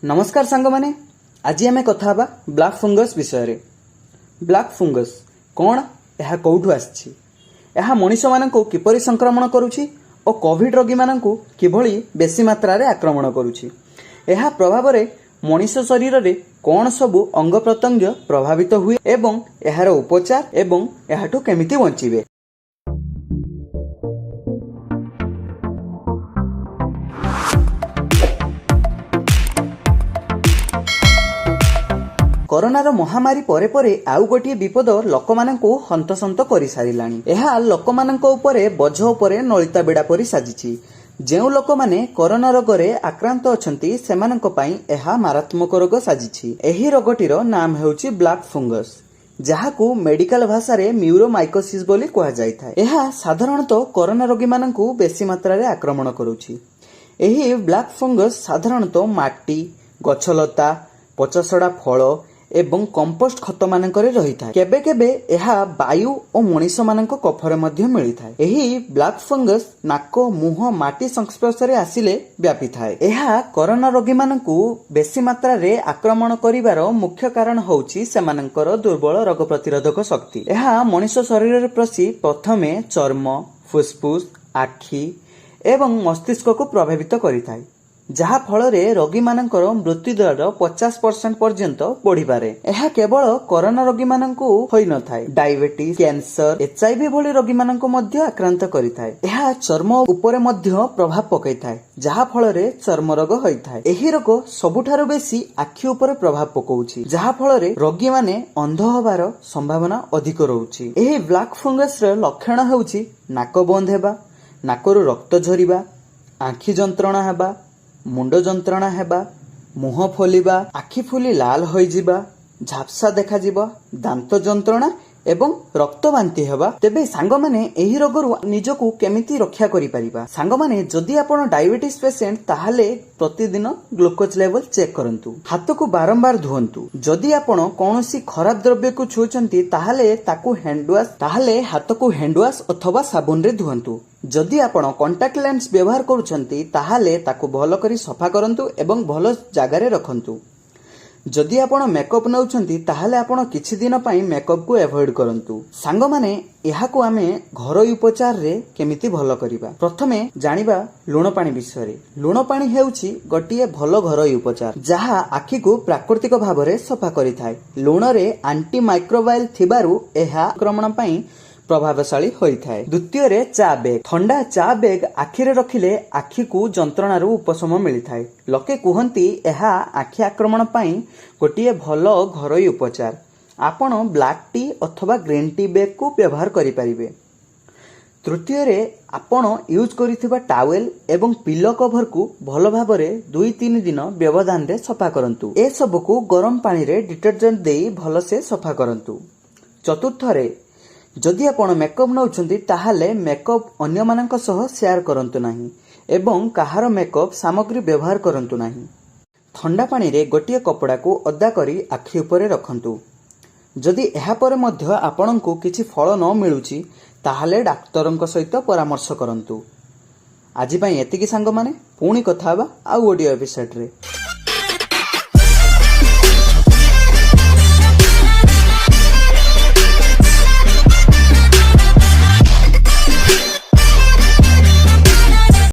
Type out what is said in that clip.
नमस्कार सांग माने आज आम कथा हबा ब्लैक फंगस विषय। ब्लैक फंगस कौन, यह कौठु आछि, यह मनीष मानक किपरि संक्रमण करुछि और कोविड रोगी मानक किभଳି बेसी मात्रा रे आक्रमण करुछि, यह प्रभाव रे मनीष शरीर रे कौन सबु अंग प्रत्यंग प्रभावित हुए एवं यार उपचार एवं याठू केमिति बंचिबे। कोरोनार महामारी परे परे आउ गोटे विपद लोकमानंकु हंतसंत करि सारिलाणी। एहा लोकमानंक उपरे बोझ उपरे नलिता बेड़ा परि साजिछि। जेउ लोकमाने कोरोना रोगरे आक्रांत अछंती सेमानंक पई एहा मारात्मक रोग साजिछि। एही रोगटीर नाम हेउछि ब्लैक फंगस, जहाकू मेडिकल भाषा रे म्यूरोमाइकोसिस बोली कहा जायଥାଏ। एहा साधारणतः कोरोना रोगी मानंकु बेसी मात्रा रे आक्रमण करूछि। एही ब्लैक फंगस साधारणतः माटी, गछलता, पचसड़ा फल एवं कंपोस्ट खत मानकरे रही था। केबे केबे एहा वायु और मनीष मानक कफरे मध्य मिली था। एही ब्लैक फंगस नाक, मुह, माटी संस्पर्श रे आसिले व्यापी थाए। एहा कोरोना रोगी मानकु बेसी मात्रा रे आक्रमण करिवार मुख्य कारण होउछि सेमानकर दुर्बल रोग प्रतिरोधक शक्ति। एहा मनीष शरीर रे प्रसी प्रथमे चर्म, फुसफुस, आखि एवं मस्तिष्क को प्रभावित करिथाय, जहा फल रे रोगी मानकर मृत्यु दर 50% पर्यंत बढ़ी पारे। यह केवल कोरोना रोगी मानकु होई न थाए, डायबिटीज, कैंसर, HIV भली रोगी मानकु मध्य आक्रांत करिथाय। यह चर्म उपरे मध्य प्रभाव पकई थाए, जहा फल रे चर्म रोग होई थाए। एही रोग सबुठारु बेसी आखि उपरे प्रभाव पकौछि, जहा फल रे रोगी माने अंध होबार संभावना अधिक रहउछि। एही ब्लैक फंगस रे लक्षण हेउछि नाक बंद हेबा, नाकरु रक्त झरिबा, आखि जंत्रणा हेबा, मुंड जंत्रणा हेबा, मुह फोलिबा, आखि फुली लाल होई जिबा, झापसा देखा जिबा, दांत जंत्रणा एवं रक्त बांति हेबा। तेबे सांग माने एही रोगरु निजकु केमिति रक्षा करि परिबा। सांग माने जदि आपण डायबिटीज पेशेंट ताहाले प्रतिदिन ग्लूकोज लेवल चेक करंतु, हाथ को बारंबार धुवंतु। जदि आपण कोनोसी खराब द्रव्य को छुचंती ताहाले ताकू हाथ को हैंडवाश अथवा साबुन रे धुवंतु। जदि आपण कांटेक्ट लेंस व्यवहार करूछंती ताहाले ताकू भलो करी सफा करंतु एवं भलो जागा रे रखंतु। जदि आपण मेकअप नउछंती ताहाले आपण किछि दिन पई मेकअप को अवॉइड करंतु। सांग माने एहाकू आमे घरोई उपचार रे केमिति भलो करिबा। प्रथमे जानिबा लुण पानी विषय। लुण पानी हेउछि गोटिए भलो घरोई उपचार, जहा आखि को प्राकृतिक भाव रे सफा करिथाय। लुण रे एंटी माइक्रोबाइल थिबारु एहा आक्रमण पई प्रभावशाली होई थाए। द्वितीय रे चा बेग। ठंडा चा बेग आखिरे रखिले आखि को जंत्रणारू उपशम मिली थाए। लोके कुहंती एहा आखि आक्रमण पई गोटिए भलो घरोई उपचार। आपण ब्लैक टी अथवा ग्रीन टी बेग को व्यवहार करि परिबे। तृतीय रे आपण यूज करिथिबा टावेल एवं पिलो कवर को भलो भाबरे 2-3 दिन व्यवधान रे सफा करंतु। ए सब को गरम पानी रे डिटर्जेंट देई भलो से सफा करंतु। चतुर्थ रे जदि आपण मेकअप नउछंती ताहाले मेकअप अन्य मानक सह शेयर करंतु नाही एवं काहार मेकअप सामग्री व्यवहार करंतु नाही। ठंडा पानी रे गोटिए कपड़ा को ओदा करी आखि उपरे रखंतु। जदि एहा परे मध्य आपणको किछि फल न मिलुची ताहाले डाक्टरंक सहित परामर्श करंतु। आजि पई एतिकी सांग माने पुणी कथा हबा आ ऑडियो एपिसोड रे।